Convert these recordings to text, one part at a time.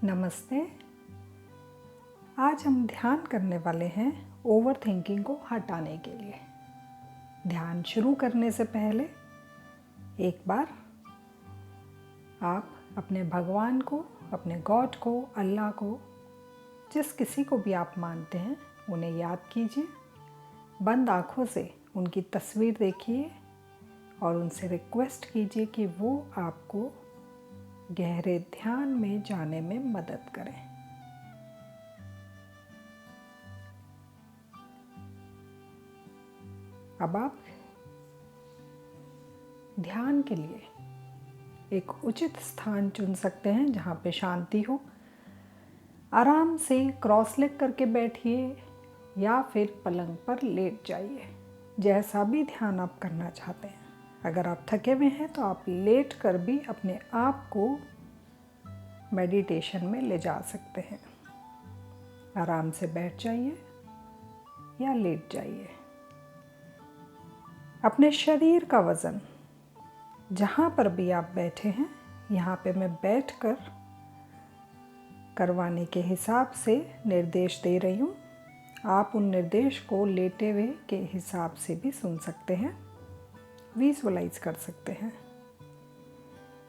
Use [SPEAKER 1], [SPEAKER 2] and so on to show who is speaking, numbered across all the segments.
[SPEAKER 1] नमस्ते। आज हम ध्यान करने वाले हैं ओवर थिंकिंग को हटाने के लिए। ध्यान शुरू करने से पहले एक बार आप अपने भगवान को, अपने गॉड को, अल्लाह को, जिस किसी को भी आप मानते हैं उन्हें याद कीजिए। बंद आँखों से उनकी तस्वीर देखिए और उनसे रिक्वेस्ट कीजिए कि वो आपको गहरे ध्यान में जाने में मदद करें। अब आप ध्यान के लिए एक उचित स्थान चुन सकते हैं जहाँ पे शांति हो। आराम से क्रॉस लेग करके बैठिए या फिर पलंग पर लेट जाइए, जैसा भी ध्यान आप करना चाहते हैं। अगर आप थके हुए हैं तो आप लेट कर भी अपने आप को मेडिटेशन में ले जा सकते हैं। आराम से बैठ जाइए या लेट जाइए। अपने शरीर का वज़न जहाँ पर भी आप बैठे हैं, यहाँ पे मैं बैठकर करवाने के हिसाब से निर्देश दे रही हूँ। आप उन निर्देश को लेटे हुए के हिसाब से भी सुन सकते हैं, विजुअलाइज कर सकते हैं।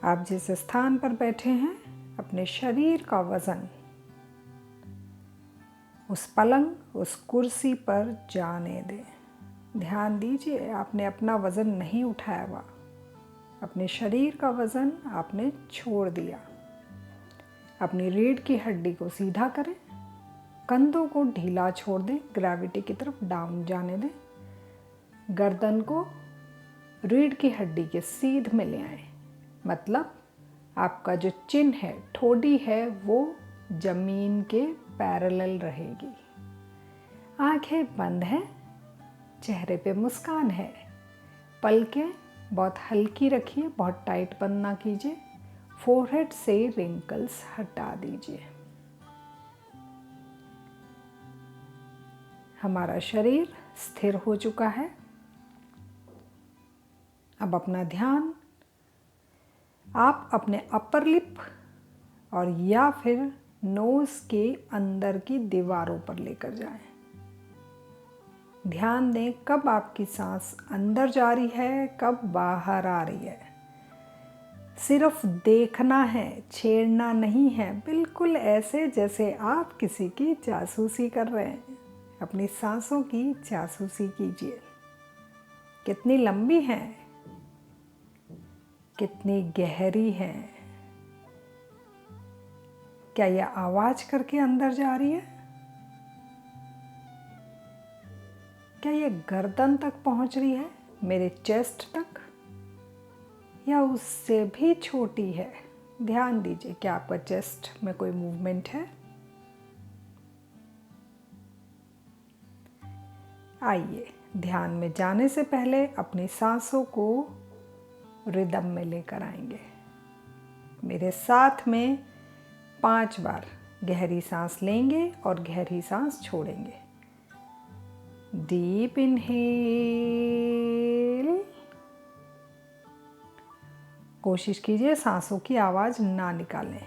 [SPEAKER 1] आप जिस स्थान पर बैठे हैं, अपने शरीर का वज़न उस पलंग, उस कुर्सी पर जाने दें। ध्यान दीजिए, आपने अपना वज़न नहीं उठाया हुआ, अपने शरीर का वज़न आपने छोड़ दिया। अपनी रीढ़ की हड्डी को सीधा करें, कंधों को ढीला छोड़ दें, ग्रेविटी की तरफ डाउन जाने दें। गर्दन को रीढ़ की हड्डी के सीध में ले आए, मतलब आपका जो चिन है, ठोडी है, वो जमीन के पैरेलल रहेगी। आंखें बंद हैं, चेहरे पे मुस्कान है। पलकें बहुत हल्की रखिए, बहुत टाइट बंद ना कीजिए। फोरहेड से रिंकल्स हटा दीजिए। हमारा शरीर स्थिर हो चुका है। अब अपना ध्यान आप अपने अपर लिप और या फिर नोज़ के अंदर की दीवारों पर लेकर जाएं। ध्यान दें कब आपकी सांस अंदर जा रही है, कब बाहर आ रही है। सिर्फ देखना है, छेड़ना नहीं है। बिल्कुल ऐसे जैसे आप किसी की जासूसी कर रहे हैं। अपनी सांसों की जासूसी कीजिए। कितनी लंबी है, कितनी गहरी है। क्या यह आवाज करके अंदर जा रही है? क्या यह गर्दन तक पहुंच रही है, मेरे चेस्ट तक, या उससे भी छोटी है? ध्यान दीजिए, क्या आपका चेस्ट में कोई मूवमेंट है? आइए, ध्यान में जाने से पहले अपनी सांसों को रिदम में लेकर आएंगे। मेरे साथ में 5 बार गहरी सांस लेंगे और गहरी सांस छोड़ेंगे। Deep inhale. कोशिश कीजिए सांसों की आवाज़ ना निकालें।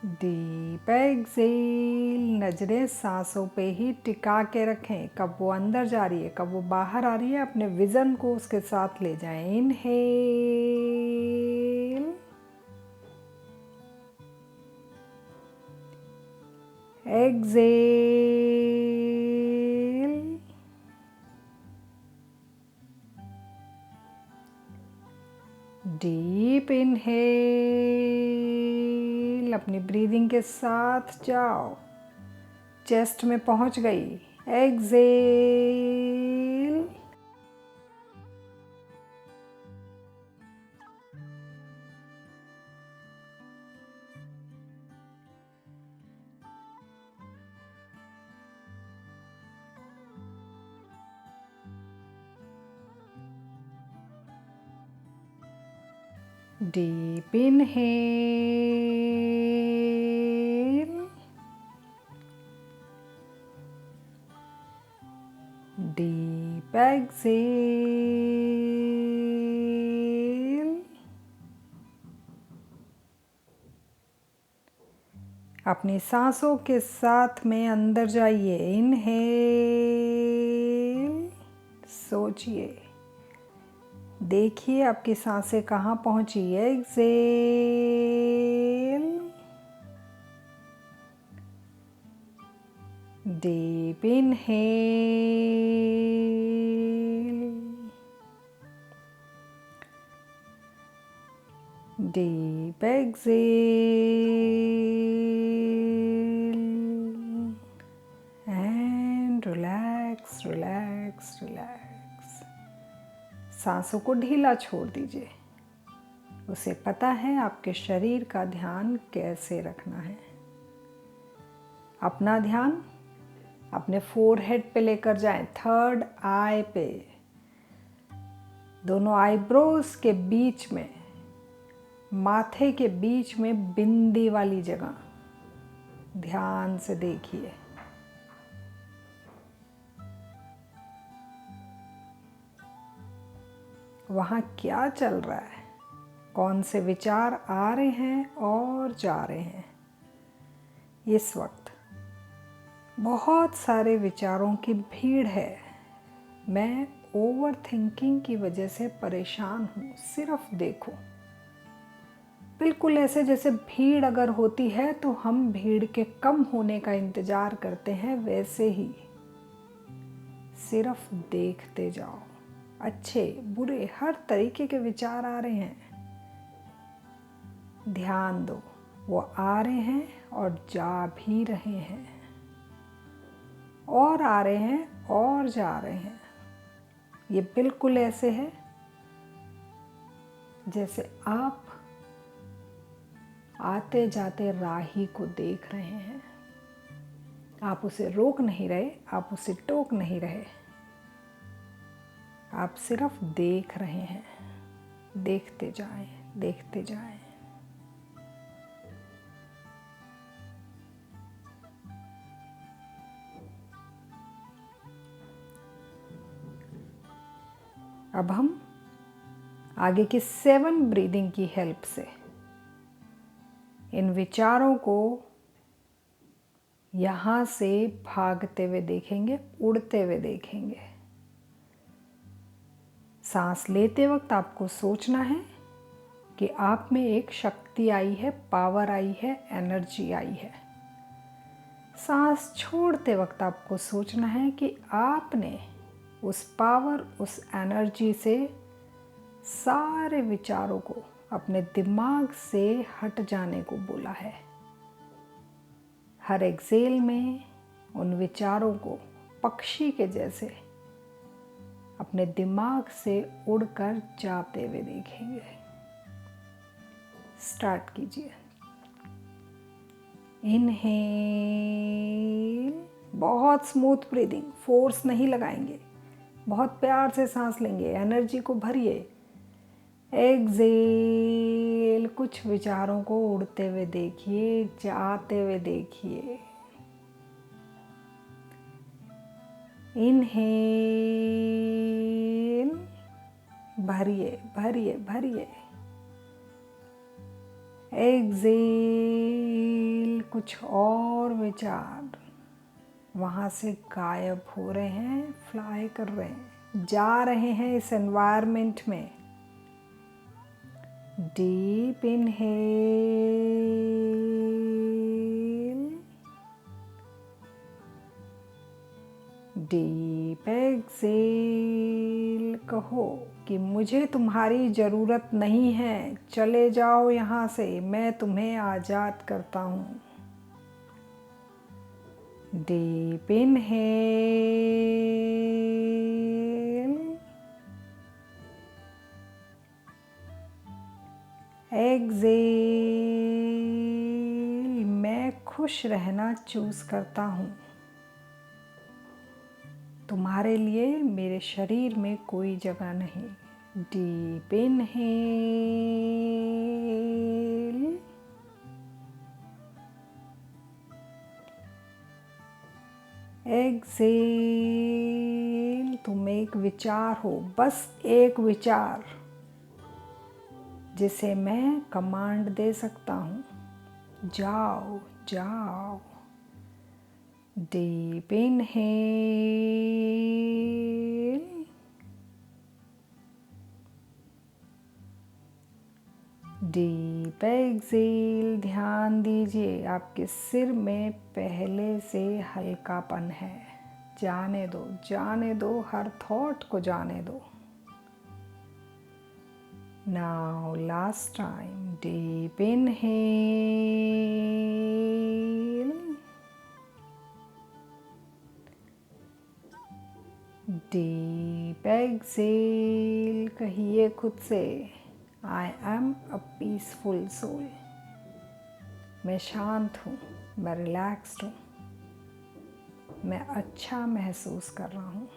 [SPEAKER 1] Deep exhale. नज़रें सांसों पे ही टिका के रखें, कब वो अंदर जा रही है, कब वो बाहर आ रही है। अपने विज़न को उसके साथ ले जाएं। Inhale, exhale, deep inhale. अपनी ब्रीदिंग के साथ जाओ, चेस्ट में पहुंच गई। Exhale, deep inhale, deep exhale, अपनी सांसों के साथ में अंदर जाइए। इनहेल, सोचिए, देखिए आपकी सांसें कहाँ पहुँची। Exhale, deep inhale, deep exhale, and relax relax relax. सांसों को ढीला छोड़ दीजिए। उसे पता है आपके शरीर का ध्यान कैसे रखना है। अपना ध्यान अपने फोरहेड पे लेकर जाएं, थर्ड आई पे, दोनों आईब्रोज के बीच में, माथे के बीच में बिंदी वाली जगह ध्यान से देखिए। वहाँ क्या चल रहा है, कौन से विचार आ रहे हैं और जा रहे हैं। इस वक्त बहुत सारे विचारों की भीड़ है। मैं ओवर थिंकिंग की वजह से परेशान हूँ। सिर्फ देखो, बिल्कुल ऐसे जैसे भीड़ अगर होती है तो हम भीड़ के कम होने का इंतज़ार करते हैं, वैसे ही सिर्फ देखते जाओ। अच्छे बुरे हर तरीके के विचार आ रहे हैं, ध्यान दो। वो आ रहे हैं और जा भी रहे हैं, और आ रहे हैं और जा रहे हैं। ये बिल्कुल ऐसे है जैसे आप आते जाते राही को देख रहे हैं। आप उसे रोक नहीं रहे, आप उसे टोक नहीं रहे, आप सिर्फ देख रहे हैं। देखते जाएं, देखते जाएं। अब हम आगे की 7 ब्रीदिंग की हेल्प से इन विचारों को यहाँ से भागते हुए देखेंगे, उड़ते हुए देखेंगे। सांस लेते वक्त आपको सोचना है कि आप में एक शक्ति आई है, पावर आई है, एनर्जी आई है। सांस छोड़ते वक्त आपको सोचना है कि आपने उस पावर, उस एनर्जी से सारे विचारों को अपने दिमाग से हट जाने को बोला है। हर एक्सेल में उन विचारों को पक्षी के जैसे अपने दिमाग से उड़कर जाते हुए देखेंगे। स्टार्ट कीजिए। इनहेल, बहुत स्मूथ ब्रीदिंग, फोर्स नहीं लगाएंगे, बहुत प्यार से सांस लेंगे, एनर्जी को भरिए। एक्सेल, कुछ विचारों को उड़ते हुए देखिए, जाते हुए देखिए। इनहेल, भरिए भरिए भरिए। एक्सेल, कुछ और विचार वहाँ से गायब हो रहे हैं, फ्लाई कर रहे हैं, जा रहे हैं इस एनवायरनमेंट में। Deep inhale, deep exhale. कहो कि मुझे तुम्हारी ज़रूरत नहीं है, चले जाओ यहाँ से, मैं तुम्हें आज़ाद करता हूँ। डीप इनहेल, एक्सेल, मैं खुश रहना चूज करता हूँ। तुम्हारे लिए मेरे शरीर में कोई जगह नहीं। Deep inhale, exhale. तुम एक विचार हो, बस एक विचार जिसे मैं कमांड दे सकता हूँ। जाओ, जाओ। Deep inhale, deep exhale. ध्यान दीजिए आपके सिर में पहले से हल्कापन है। जाने दो, जाने दो, हर थॉट को जाने दो। Now last time, deep inhale, deep exhale। कहिए खुद से, I am a peaceful soul। मैं शांत हूँ, मैं रिलैक्स्ड हूँ, मैं अच्छा महसूस कर रहा हूँ।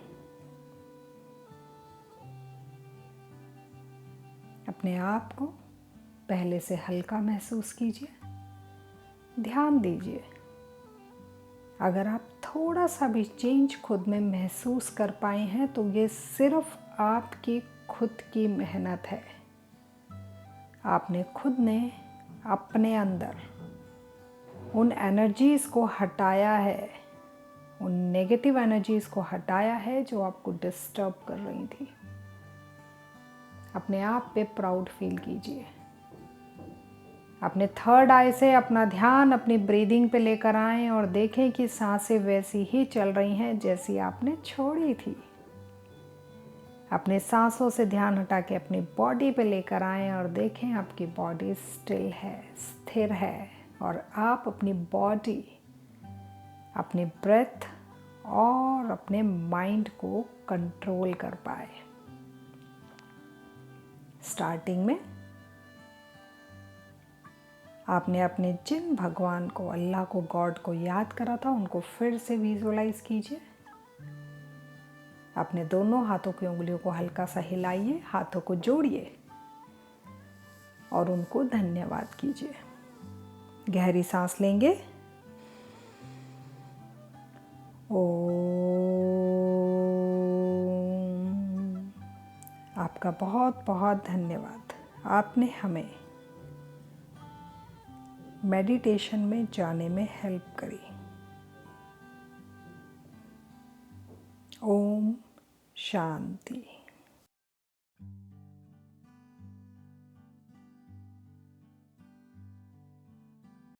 [SPEAKER 1] अपने आप को पहले से हल्का महसूस कीजिए। ध्यान दीजिए, अगर आप थोड़ा सा भी चेंज खुद में महसूस कर पाए हैं तो ये सिर्फ आपकी खुद की मेहनत है। आपने खुद ने अपने अंदर उन एनर्जीज़ को हटाया है, उन नेगेटिव एनर्जीज़ को हटाया है जो आपको डिस्टर्ब कर रही थी। अपने आप पे प्राउड फील कीजिए। अपने थर्ड आई से अपना ध्यान अपनी ब्रीदिंग पे लेकर आएं और देखें कि सांसें वैसी ही चल रही हैं जैसी आपने छोड़ी थी। अपने सांसों से ध्यान हटा के अपनी बॉडी पे लेकर आएं और देखें आपकी बॉडी स्टिल है, स्थिर है, और आप अपनी बॉडी, अपनी ब्रेथ और अपने माइंड को कंट्रोल कर पाए। स्टार्टिंग में आपने अपने जिन भगवान को, अल्लाह को, गॉड को याद करा था उनको फिर से विजुअलाइज कीजिए। अपने दोनों हाथों की उंगलियों को हल्का सा हिलाइए, हाथों को जोड़िए और उनको धन्यवाद कीजिए। गहरी सांस लेंगे। ओम। आपका बहुत बहुत धन्यवाद। आपने हमें मेडिटेशन में जाने में हेल्प करी। ओम शांति।